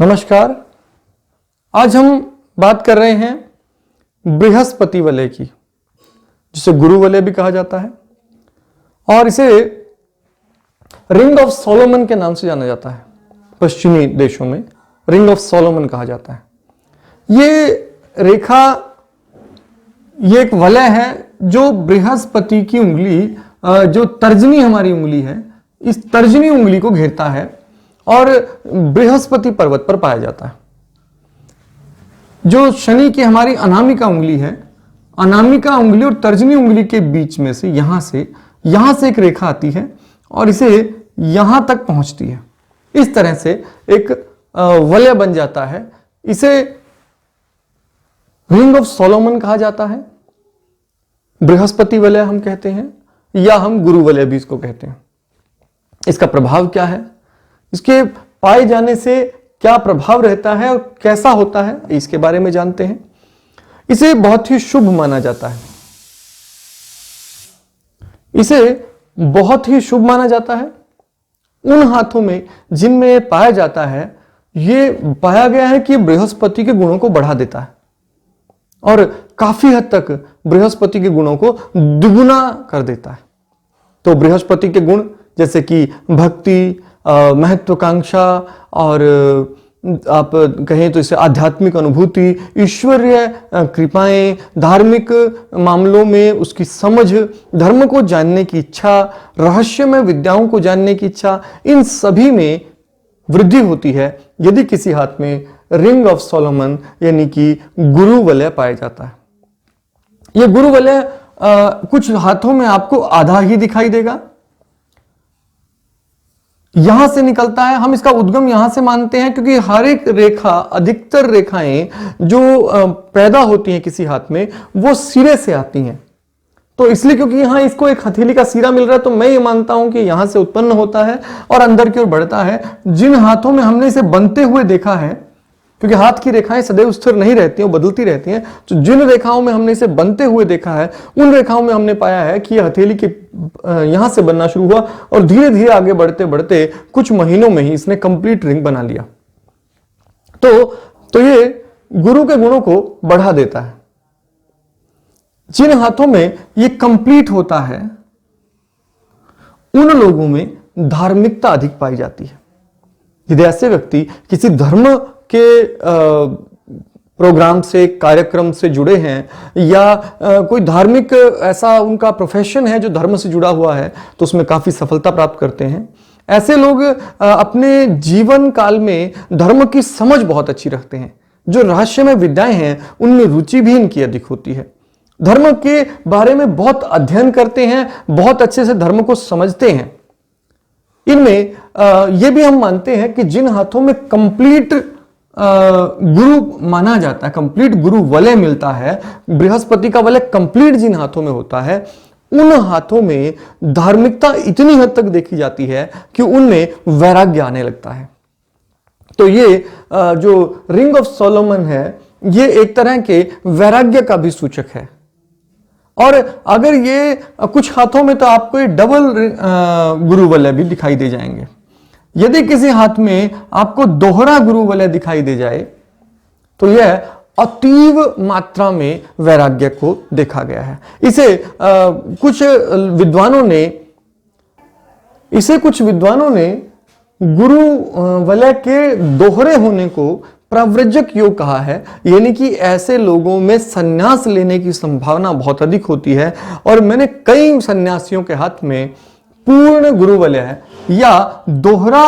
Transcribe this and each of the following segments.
नमस्कार। आज हम बात कर रहे हैं बृहस्पति वलय की, जिसे गुरु वलय भी कहा जाता है और इसे रिंग ऑफ सोलोमन के नाम से जाना जाता है। पश्चिमी देशों में रिंग ऑफ सोलोमन कहा जाता है। ये रेखा, ये एक वलय है जो बृहस्पति की उंगली, जो तर्जनी हमारी उंगली है, इस तर्जनी उंगली को घेरता है और बृहस्पति पर्वत पर पाया जाता है। जो शनि की हमारी अनामिका उंगली है, अनामिका उंगली और तर्जनी उंगली के बीच में से यहां से एक रेखा आती है और इसे यहां तक पहुंचती है। इस तरह से एक वलय बन जाता है। इसे रिंग ऑफ सोलोमन कहा जाता है, बृहस्पति वलय हम कहते हैं, या हम गुरु वलय भी इसको कहते हैं। इसका प्रभाव क्या है, इसके पाए जाने से क्या प्रभाव रहता है और कैसा होता है, इसके बारे में जानते हैं। इसे बहुत ही शुभ माना जाता है। इसे बहुत ही शुभ माना जाता है उन हाथों में जिनमें पाया जाता है। ये पाया गया है कि बृहस्पति के गुणों को बढ़ा देता है और काफी हद तक बृहस्पति के गुणों को दुगुना कर देता है। तो बृहस्पति के गुण जैसे कि भक्ति, महत्वाकांक्षा और आप कहें तो इसे आध्यात्मिक अनुभूति, ईश्वरीय कृपाएं, धार्मिक मामलों में उसकी समझ, धर्म को जानने की इच्छा, रहस्यमय विद्याओं को जानने की इच्छा, इन सभी में वृद्धि होती है यदि किसी हाथ में रिंग ऑफ सोलोमन यानी कि गुरु वलय पाया जाता है। यह गुरु वलय कुछ हाथों में आपको आधा ही दिखाई देगा, यहां से निकलता है। हम इसका उद्गम यहां से मानते हैं क्योंकि हर एक रेखा, अधिकतर रेखाएं जो पैदा होती हैं किसी हाथ में, वो सिरे से आती हैं। तो इसलिए क्योंकि यहां इसको एक हथेली का सिरा मिल रहा है, तो मैं ये मानता हूं कि यहां से उत्पन्न होता है और अंदर की ओर बढ़ता है। जिन हाथों में हमने इसे बनते हुए देखा है, क्योंकि हाथ की रेखाएं सदैव स्थिर नहीं रहती हैं, बदलती रहती हैं, तो जिन रेखाओं में हमने इसे बनते हुए देखा है, उन रेखाओं में हमने पाया है कि यह हथेली के यहां से बनना शुरू हुआ और धीरे धीरे आगे बढ़ते बढ़ते कुछ महीनों में ही इसने कंप्लीट रिंग बना लिया। तो ये गुरु के गुणों को बढ़ा देता है। जिन हाथों में ये कंप्लीट होता है, उन लोगों में धार्मिकता अधिक पाई जाती है। यदि ऐसे व्यक्ति किसी धर्म के प्रोग्राम से, कार्यक्रम से जुड़े हैं या कोई धार्मिक ऐसा उनका प्रोफेशन है जो धर्म से जुड़ा हुआ है, तो उसमें काफी सफलता प्राप्त करते हैं। ऐसे लोग अपने जीवन काल में धर्म की समझ बहुत अच्छी रखते हैं। जो रहस्यमय विद्याएं हैं उनमें रुचि भी इनकी अधिक होती है। धर्म के बारे में बहुत अध्ययन करते हैं, बहुत अच्छे से धर्म को समझते हैं। इनमें यह भी हम मानते हैं कि जिन हाथों में कंप्लीट गुरु माना जाता है, कंप्लीट गुरु वलय मिलता है, बृहस्पति का वलय कंप्लीट जिन हाथों में होता है, उन हाथों में धार्मिकता इतनी हद तक देखी जाती है कि उनमें वैराग्य आने लगता है। तो ये जो रिंग ऑफ सोलोमन है, ये एक तरह के वैराग्य का भी सूचक है। और अगर ये कुछ हाथों में तो आपको ये डबल गुरु वलय भी दिखाई दे जाएंगे। यदि किसी हाथ में आपको दोहरा गुरु वलय दिखाई दे जाए, तो यह अतीव मात्रा में वैराग्य को देखा गया है। इसे कुछ विद्वानों ने गुरु वलय के दोहरे होने को प्रव्रजक योग कहा है, यानी कि ऐसे लोगों में संन्यास लेने की संभावना बहुत अधिक होती है। और मैंने कई सन्यासियों के हाथ में पूर्ण गुरु वलय या दोहरा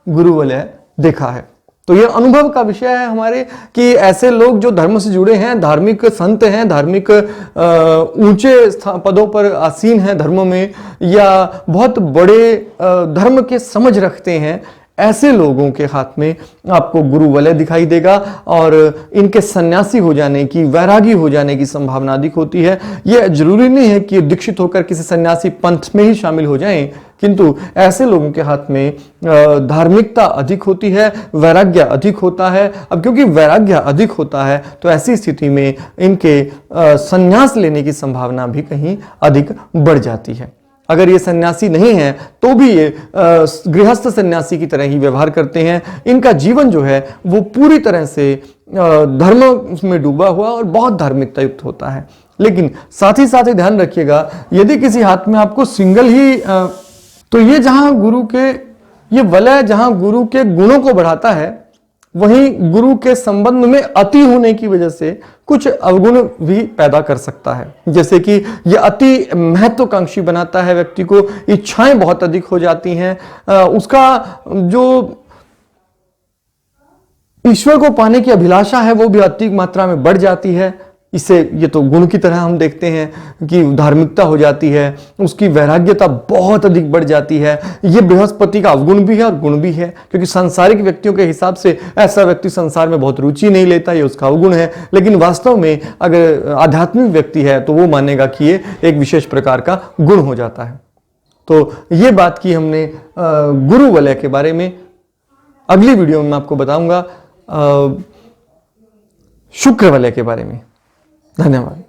गुरु वलय देखा है। तो यह अनुभव का विषय है हमारे कि ऐसे लोग जो धर्म से जुड़े हैं, धार्मिक संत हैं, धार्मिक ऊंचे पदों पर आसीन हैं धर्म में, या बहुत बड़े धर्म के समझ रखते हैं, ऐसे लोगों के हाथ में आपको गुरु वलय दिखाई देगा और इनके सन्यासी हो जाने की, वैरागी हो जाने की संभावना अधिक होती है। यह जरूरी नहीं है कि दीक्षित होकर किसी सन्यासी पंथ में ही शामिल हो जाएं, किंतु ऐसे लोगों के हाथ में धार्मिकता अधिक होती है, वैराग्य अधिक होता है। अब क्योंकि वैराग्य अधिक होता है, तो ऐसी स्थिति में इनके सन्यास लेने की संभावना भी कहीं अधिक बढ़ जाती है। अगर ये सन्यासी नहीं है तो भी ये गृहस्थ सन्यासी की तरह ही व्यवहार करते हैं। इनका जीवन जो है वो पूरी तरह से धर्म में डूबा हुआ और बहुत धार्मिकता युक्त होता है। लेकिन साथ ही ध्यान रखिएगा, यदि किसी हाथ में आपको सिंगल ही तो ये ये वलय जहां गुरु के गुणों को बढ़ाता है, वहीं गुरु के संबंध में अति होने की वजह से कुछ अवगुण भी पैदा कर सकता है। जैसे कि यह अति महत्वाकांक्षी बनाता है व्यक्ति को, इच्छाएं बहुत अधिक हो जाती हैं, उसका जो ईश्वर को पाने की अभिलाषा है वो भी अति मात्रा में बढ़ जाती है। इससे ये तो गुण की तरह हम देखते हैं कि धार्मिकता हो जाती है, उसकी वैराग्यता बहुत अधिक बढ़ जाती है। ये बृहस्पति का अवगुण भी है और गुण भी है, क्योंकि सांसारिक व्यक्तियों के हिसाब से ऐसा व्यक्ति संसार में बहुत रुचि नहीं लेता, ये उसका अवगुण है। लेकिन वास्तव में अगर आध्यात्मिक व्यक्ति है तो वो मानेगा कि ये एक विशेष प्रकार का गुण हो जाता है। तो ये बात की हमने गुरु वलय के बारे में। अगली वीडियो में मैं आपको बताऊंगा शुक्र वलय के बारे में। धन्यवाद।